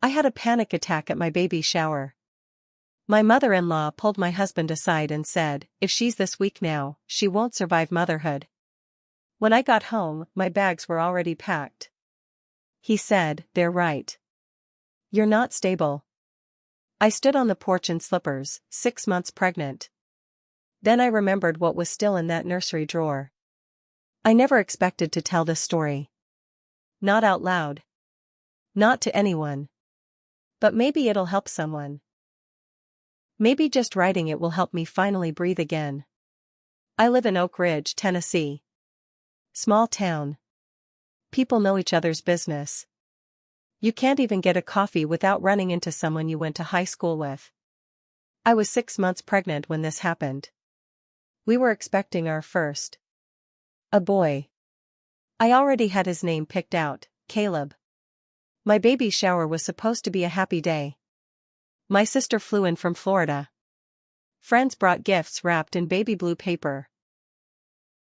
I had a panic attack at my baby shower. My mother-in-law pulled my husband aside and said, "If she's this weak now, she won't survive motherhood." When I got home, my bags were already packed. He said, "They're right. You're not stable." I stood on the porch in slippers, 6 months pregnant. Then I remembered what was still in that nursery drawer. I never expected to tell this story. Not out loud. Not to anyone. But maybe it'll help someone. Maybe just writing it will help me finally breathe again. I live in Oak Ridge, Tennessee. Small town. People know each other's business. You can't even get a coffee without running into someone you went to high school with. I was 6 months pregnant when this happened. We were expecting our first. A boy. I already had his name picked out, Caleb. My baby shower was supposed to be a happy day. My sister flew in from Florida. Friends brought gifts wrapped in baby blue paper.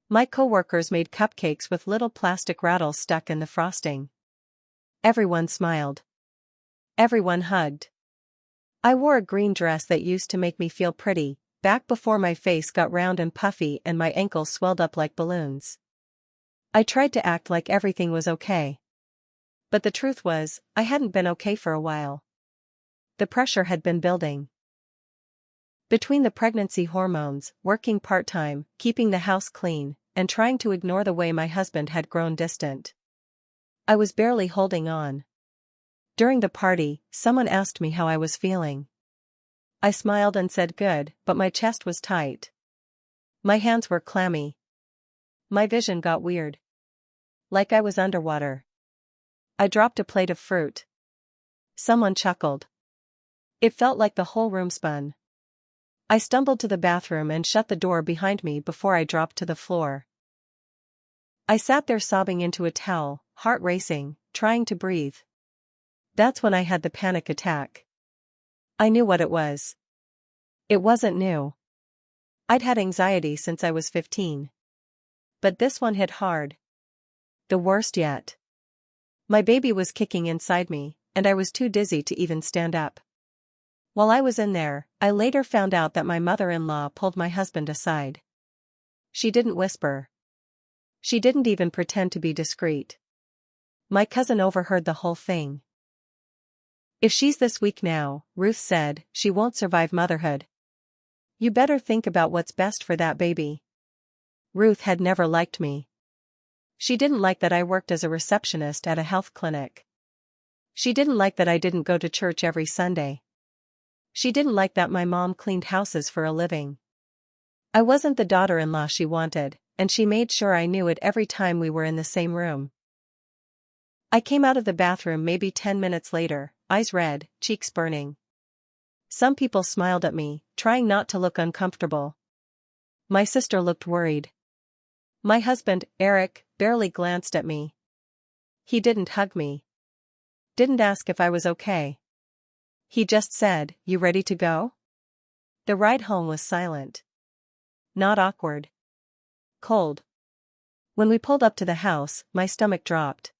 My coworkers made cupcakes with little plastic rattles stuck in the frosting. Everyone smiled. Everyone hugged. I wore a green dress that used to make me feel pretty, back before my face got round and puffy and my ankles swelled up like balloons. I tried to act like everything was okay. But the truth was, I hadn't been okay for a while. The pressure had been building. Between the pregnancy hormones, working part-time, keeping the house clean, and trying to ignore the way my husband had grown distant, I was barely holding on. During the party, someone asked me how I was feeling. I smiled and said good, but my chest was tight. My hands were clammy. My vision got weird. Like I was underwater. I dropped a plate of fruit. Someone chuckled. It felt like the whole room spun. I stumbled to the bathroom and shut the door behind me before I dropped to the floor. I sat there sobbing into a towel, heart racing, trying to breathe. That's when I had the panic attack. I knew what it was. It wasn't new. I'd had anxiety since I was 15. But this one hit hard. The worst yet. My baby was kicking inside me, and I was too dizzy to even stand up. While I was in there, I later found out that my mother-in-law pulled my husband aside. She didn't whisper. She didn't even pretend to be discreet. My cousin overheard the whole thing. "If she's this weak now," Ruth said, "she won't survive motherhood. You better think about what's best for that baby." Ruth had never liked me. She didn't like that I worked as a receptionist at a health clinic. She didn't like that I didn't go to church every Sunday. She didn't like that my mom cleaned houses for a living. I wasn't the daughter-in-law she wanted, and she made sure I knew it every time we were in the same room. I came out of the bathroom maybe 10 minutes later, eyes red, cheeks burning. Some people smiled at me, trying not to look uncomfortable. My sister looked worried. My husband, Eric, barely glanced at me. He didn't hug me. Didn't ask if I was okay. He just said, "You ready to go?" The ride home was silent. Not awkward. Cold. When we pulled up to the house, my stomach dropped.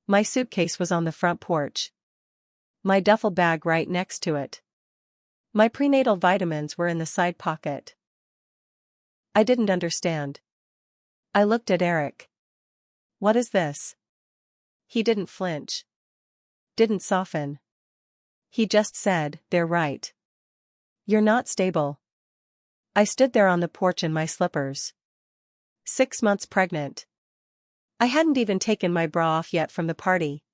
My suitcase was on the front porch. My duffel bag right next to it. My prenatal vitamins were in the side pocket. I didn't understand. I looked at Eric. "What is this?" He didn't flinch. Didn't soften. He just said, "They're right. You're not stable." I stood there on the porch in my slippers. 6 months pregnant. I hadn't even taken my bra off yet from the party.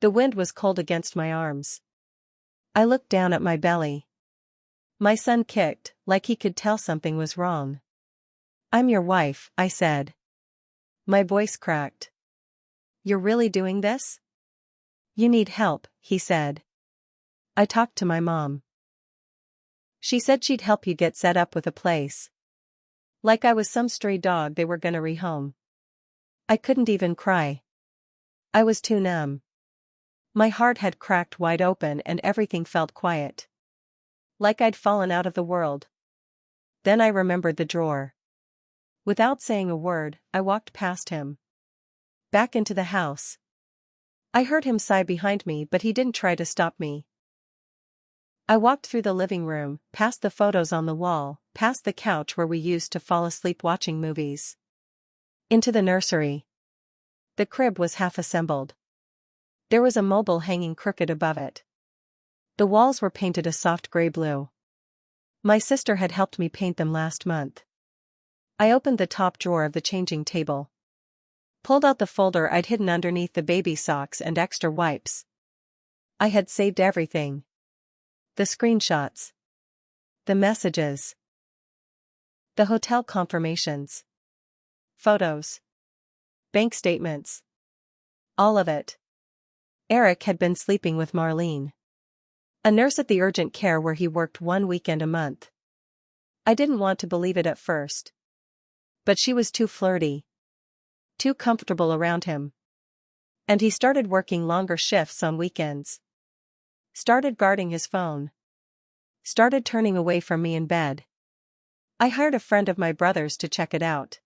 The wind was cold against my arms. I looked down at my belly. My son kicked, like he could tell something was wrong. "I'm your wife," I said. My voice cracked. "You're really doing this?" "You need help," he said. I talked to my mom. She said she'd help you get set up with a place. Like I was some stray dog they were gonna rehome. I couldn't even cry. I was too numb. My heart had cracked wide open and everything felt quiet. Like I'd fallen out of the world. Then I remembered the drawer. Without saying a word, I walked past him. Back into the house. I heard him sigh behind me, but he didn't try to stop me. I walked through the living room, past the photos on the wall, past the couch where we used to fall asleep watching movies. Into the nursery. The crib was half assembled. There was a mobile hanging crooked above it. The walls were painted a soft gray blue. My sister had helped me paint them last month. I opened the top drawer of the changing table. Pulled out the folder I'd hidden underneath the baby socks and extra wipes. I had saved everything. The screenshots. The messages. The hotel confirmations. Photos. Bank statements. All of it. Eric had been sleeping with Marlene, a nurse at the urgent care where he worked one weekend a month. I didn't want to believe it at first. But she was too flirty. Too comfortable around him. And he started working longer shifts on weekends. Started guarding his phone. Started turning away from me in bed. I hired a friend of my brother's to check it out.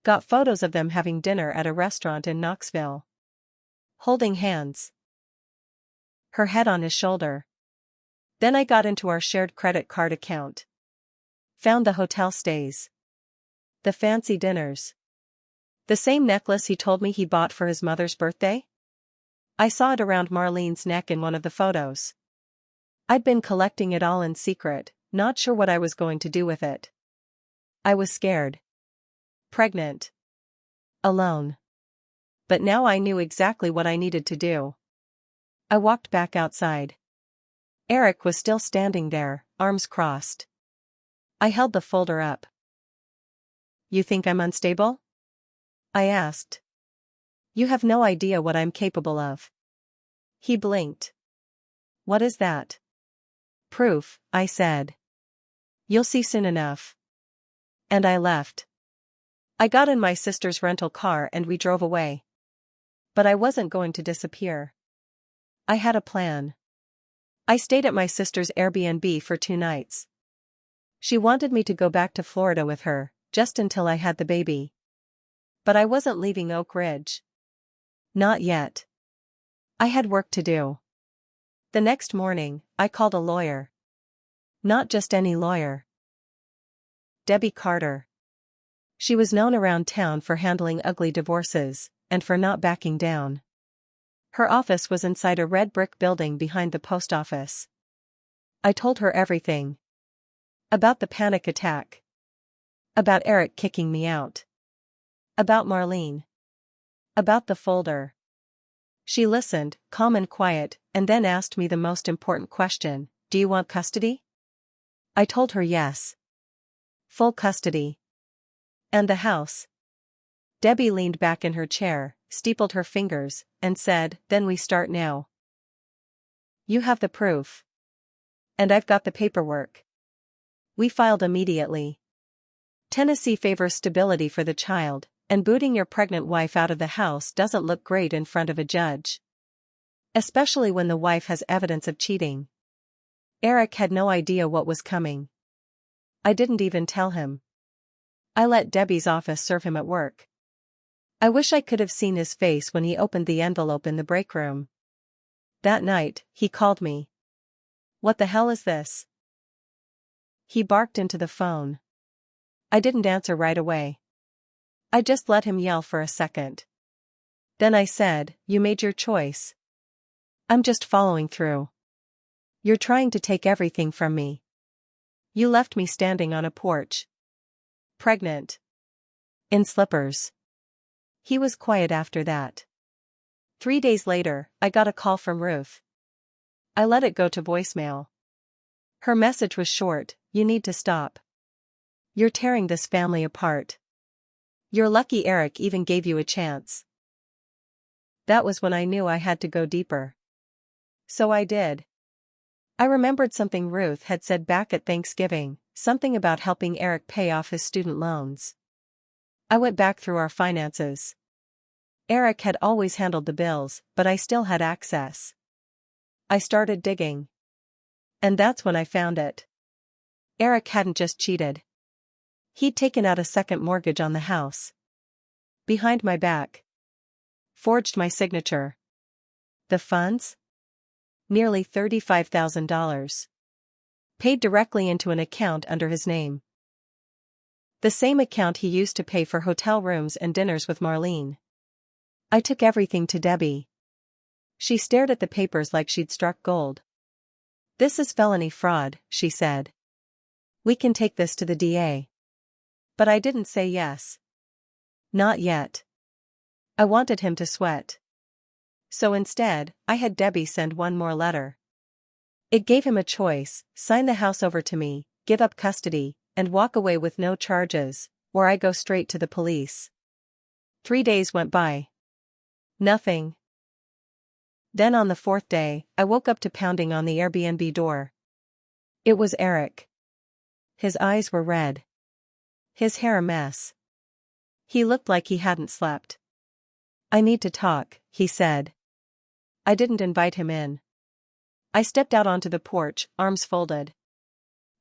Got photos of them having dinner at a restaurant in Knoxville. Holding hands. Her head on his shoulder. Then I got into our shared credit card account. Found the hotel stays. The fancy dinners. The same necklace he told me he bought for his mother's birthday? I saw it around Marlene's neck in one of the photos. I'd been collecting it all in secret, not sure what I was going to do with it. I was scared. Pregnant. Alone. But now I knew exactly what I needed to do. I walked back outside. Eric was still standing there, arms crossed. I held the folder up. "You think I'm unstable?" I asked. "You have no idea what I'm capable of." He blinked. "What is that?" "Proof," I said. "You'll see soon enough." And I left. I got in my sister's rental car and we drove away. But I wasn't going to disappear. I had a plan. I stayed at my sister's Airbnb for 2 nights. She wanted me to go back to Florida with her, just until I had the baby. But I wasn't leaving Oak Ridge. Not yet. I had work to do. The next morning, I called a lawyer. Not just any lawyer. Debbie Carter. She was known around town for handling ugly divorces, and for not backing down. Her office was inside a red brick building behind the post office. I told her everything. About the panic attack. About Eric kicking me out. About Marlene. About the folder. She listened, calm and quiet, and then asked me the most important question: "Do you want custody?" I told her yes. Full custody. And the house. Debbie leaned back in her chair, steepled her fingers, and said, "Then we start now. You have the proof. And I've got the paperwork." We filed immediately. Tennessee favors stability for the child, and booting your pregnant wife out of the house doesn't look great in front of a judge. Especially when the wife has evidence of cheating. Eric had no idea what was coming. I didn't even tell him. I let Debbie's office serve him at work. I wish I could have seen his face when he opened the envelope in the break room. That night, he called me. "What the hell is this?" He barked into the phone. I didn't answer right away. I just let him yell for a second. Then I said, "You made your choice. I'm just following through. You're trying to take everything from me. You left me standing on a porch. Pregnant. In slippers." He was quiet after that. 3 days later, I got a call from Ruth. I let it go to voicemail. Her message was short: "You need to stop. You're tearing this family apart. You're lucky Eric even gave you a chance." That was when I knew I had to go deeper. So I did. I remembered something Ruth had said back at Thanksgiving, something about helping Eric pay off his student loans. I went back through our finances. Eric had always handled the bills, but I still had access. I started digging. And that's when I found it. Eric hadn't just cheated. He'd taken out a second mortgage on the house. Behind my back. Forged my signature. The funds? Nearly $35,000. Paid directly into an account under his name. The same account he used to pay for hotel rooms and dinners with Marlene. I took everything to Debbie. She stared at the papers like she'd struck gold. "This is felony fraud," she said. "We can take this to the DA." But I didn't say yes. Not yet. I wanted him to sweat. So instead, I had Debbie send one more letter. It gave him a choice: sign the house over to me, give up custody, and walk away with no charges, or I go straight to the police. 3 days went by. Nothing. Then on the 4th day, I woke up to pounding on the Airbnb door. It was Eric. His eyes were red. His hair a mess. He looked like he hadn't slept. "I need to talk," he said. I didn't invite him in. I stepped out onto the porch, arms folded.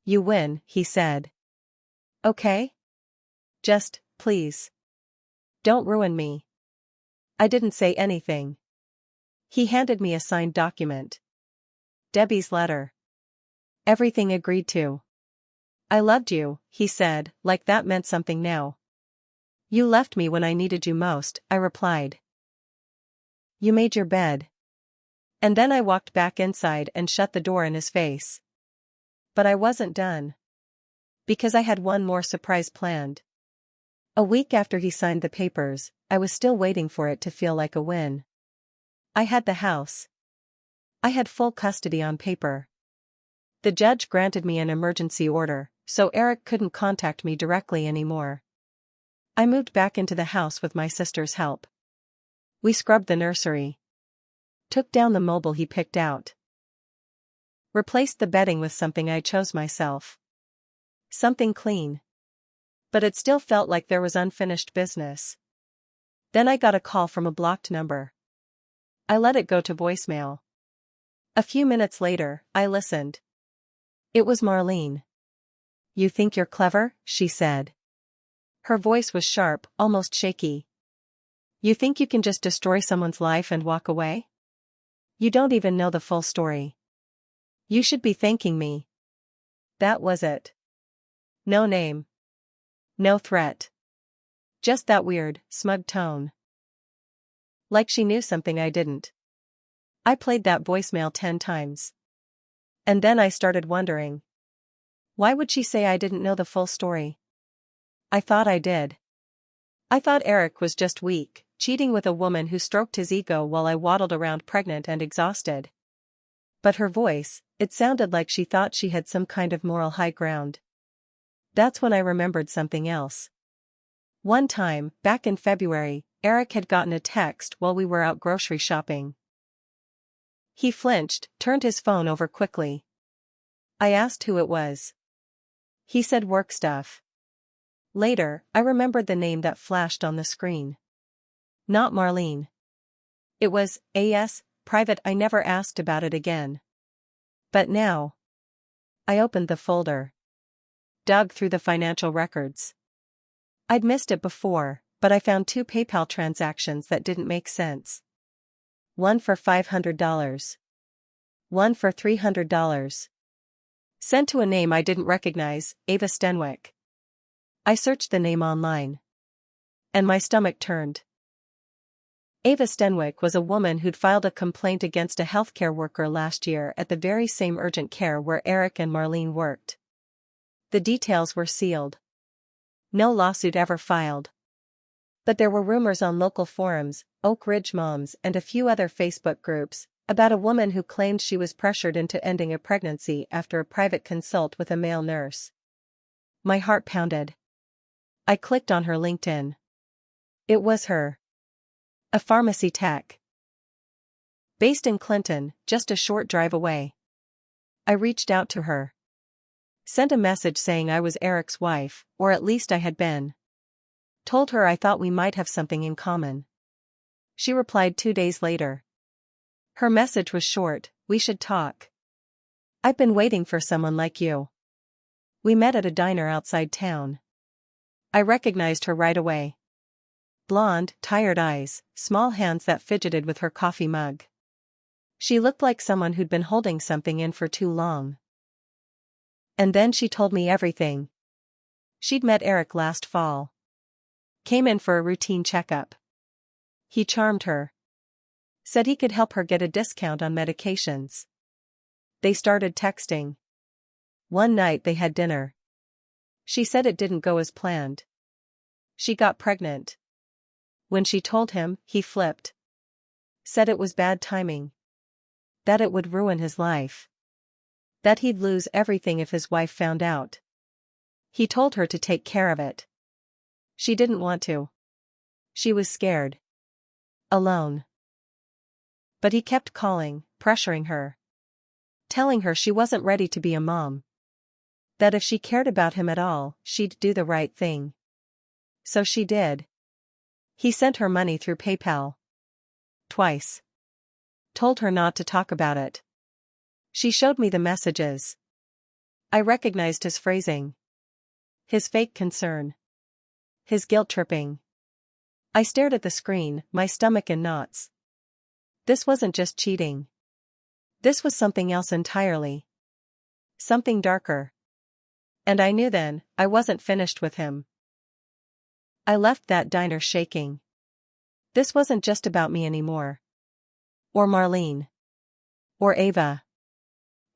"You win," he said. "Okay? Just, please. Don't ruin me." I didn't say anything. He handed me a signed document. Debbie's letter. Everything agreed to. "I loved you," he said, like that meant something now. "You left me when I needed you most," I replied. "You made your bed." And then I walked back inside and shut the door in his face. But I wasn't done. Because I had one more surprise planned. A week after he signed the papers, I was still waiting for it to feel like a win. I had the house. I had full custody on paper. The judge granted me an emergency order, so Eric couldn't contact me directly anymore. I moved back into the house with my sister's help. We scrubbed the nursery. Took down the mobile he picked out. Replaced the bedding with something I chose myself. Something clean. But it still felt like there was unfinished business. Then I got a call from a blocked number. I let it go to voicemail. A few minutes later, I listened. It was Marlene. "You think you're clever?" she said. Her voice was sharp, almost shaky. "You think you can just destroy someone's life and walk away? You don't even know the full story. You should be thanking me." That was it. No name. No threat. Just that weird, smug tone. Like she knew something I didn't. I played that voicemail 10 times. And then I started wondering. Why would she say I didn't know the full story? I thought I did. I thought Eric was just weak, cheating with a woman who stroked his ego while I waddled around pregnant and exhausted. But her voice, it sounded like she thought she had some kind of moral high ground. That's when I remembered something else. One time, back in February, Eric had gotten a text while we were out grocery shopping. He flinched, turned his phone over quickly. I asked who it was. He said work stuff. Later, I remembered the name that flashed on the screen. Not Marlene. It was A.S. Private. I never asked about it again. But now. I opened the folder. Dug through the financial records. I'd missed it before, but I found 2 PayPal transactions that didn't make sense. One for $500. One for $300. Sent to a name I didn't recognize, Ava Stenwick. I searched the name online. And my stomach turned. Ava Stenwick was a woman who'd filed a complaint against a healthcare worker last year at the very same urgent care where Eric and Marlene worked. The details were sealed. No lawsuit ever filed. But there were rumors on local forums, Oak Ridge Moms and a few other Facebook groups, about a woman who claimed she was pressured into ending a pregnancy after a private consult with a male nurse. My heart pounded. I clicked on her LinkedIn. It was her. A pharmacy tech. Based in Clinton, just a short drive away. I reached out to her. Sent a message saying I was Eric's wife, or at least I had been. Told her I thought we might have something in common. She replied 2 days later. Her message was short: "We should talk. I've been waiting for someone like you." We met at a diner outside town. I recognized her right away. Blonde, tired eyes, small hands that fidgeted with her coffee mug. She looked like someone who'd been holding something in for too long. And then she told me everything. She'd met Eric last fall. Came in for a routine checkup. He charmed her. Said he could help her get a discount on medications. They started texting. One night they had dinner. She said it didn't go as planned. She got pregnant. When she told him, he flipped. Said it was bad timing. That it would ruin his life. That he'd lose everything if his wife found out. He told her to take care of it. She didn't want to. She was scared. Alone. But he kept calling, pressuring her. Telling her she wasn't ready to be a mom. That if she cared about him at all, she'd do the right thing. So she did. He sent her money through PayPal. Twice. Told her not to talk about it. She showed me the messages. I recognized his phrasing. His fake concern. His guilt-tripping. I stared at the screen, my stomach in knots. This wasn't just cheating. This was something else entirely. Something darker. And I knew then, I wasn't finished with him. I left that diner shaking. This wasn't just about me anymore. Or Marlene. Or Ava.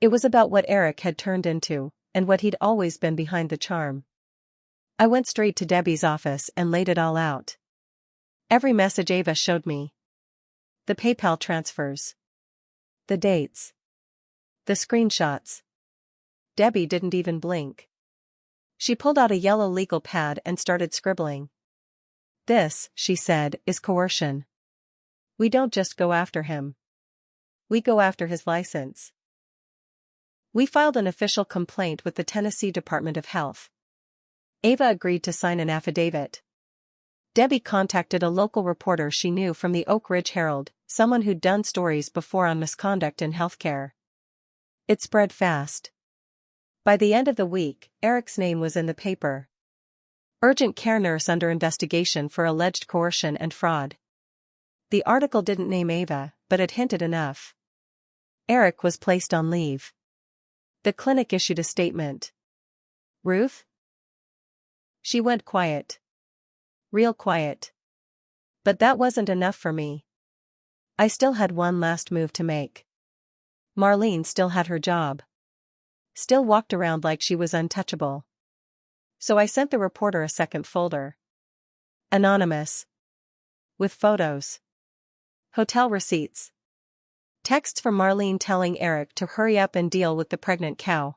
It was about what Eric had turned into, and what he'd always been behind the charm. I went straight to Debbie's office and laid it all out. Every message Ava showed me. The PayPal transfers. The dates. The screenshots. Debbie didn't even blink. She pulled out a yellow legal pad and started scribbling. This, she said, is coercion. We don't just go after him. We go after his license. We filed an official complaint with the Tennessee Department of Health. Ava agreed to sign an affidavit. Debbie contacted a local reporter she knew from the Oak Ridge Herald, someone who'd done stories before on misconduct in healthcare. It spread fast. By the end of the week, Eric's name was in the paper. Urgent care nurse under investigation for alleged coercion and fraud. The article didn't name Ava, but it hinted enough. Eric was placed on leave. The clinic issued a statement. Ruth? She went quiet. Real quiet. But that wasn't enough for me. I still had one last move to make. Marlene still had her job. Still walked around like she was untouchable. So I sent the reporter a second folder. Anonymous. With photos. Hotel receipts. Texts from Marlene telling Eric to hurry up and deal with the pregnant cow.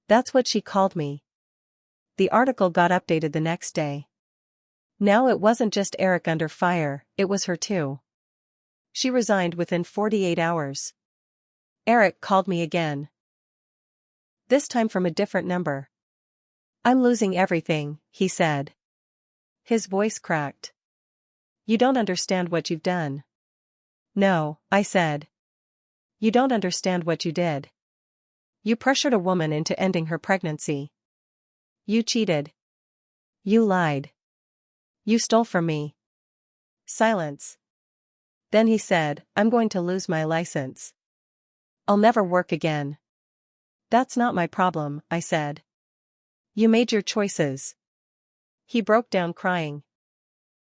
That's what she called me. The article got updated the next day. Now it wasn't just Eric under fire, it was her too. She resigned within 48 hours. Eric called me again. This time from a different number. I'm losing everything, he said. His voice cracked. You don't understand what you've done. No, I said. You don't understand what you did. You pressured a woman into ending her pregnancy. You cheated. You lied. You stole from me. Silence. Then he said, I'm going to lose my license. I'll never work again. That's not my problem, I said. You made your choices. He broke down crying.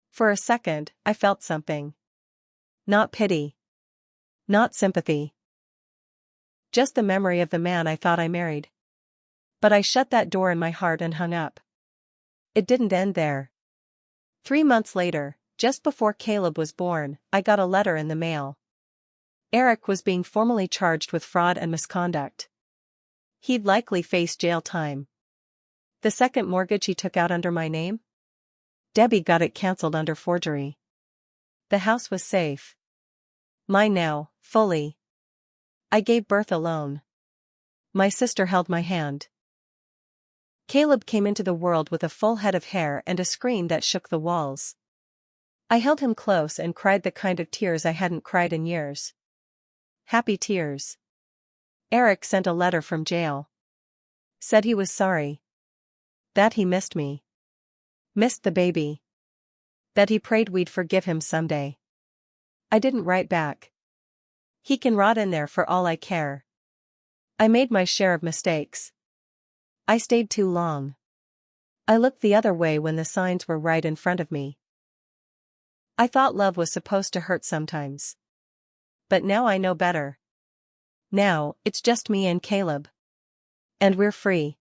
For a second, I felt something. Not pity. Not sympathy. Just the memory of the man I thought I married. But I shut that door in my heart and hung up. It didn't end there. 3 months later, just before Caleb was born, I got a letter in the mail. Eric was being formally charged with fraud and misconduct. He'd likely face jail time. The second mortgage he took out under my name? Debbie got it cancelled under forgery. The house was safe. Mine now, fully. I gave birth alone. My sister held my hand. Caleb came into the world with a full head of hair and a scream that shook the walls. I held him close and cried the kind of tears I hadn't cried in years. Happy tears. Eric sent a letter from jail. Said he was sorry. That he missed me. Missed the baby. That he prayed we'd forgive him someday. I didn't write back. He can rot in there for all I care. I made my share of mistakes. I stayed too long. I looked the other way when the signs were right in front of me. I thought love was supposed to hurt sometimes. But now I know better. Now, it's just me and Caleb. And we're free.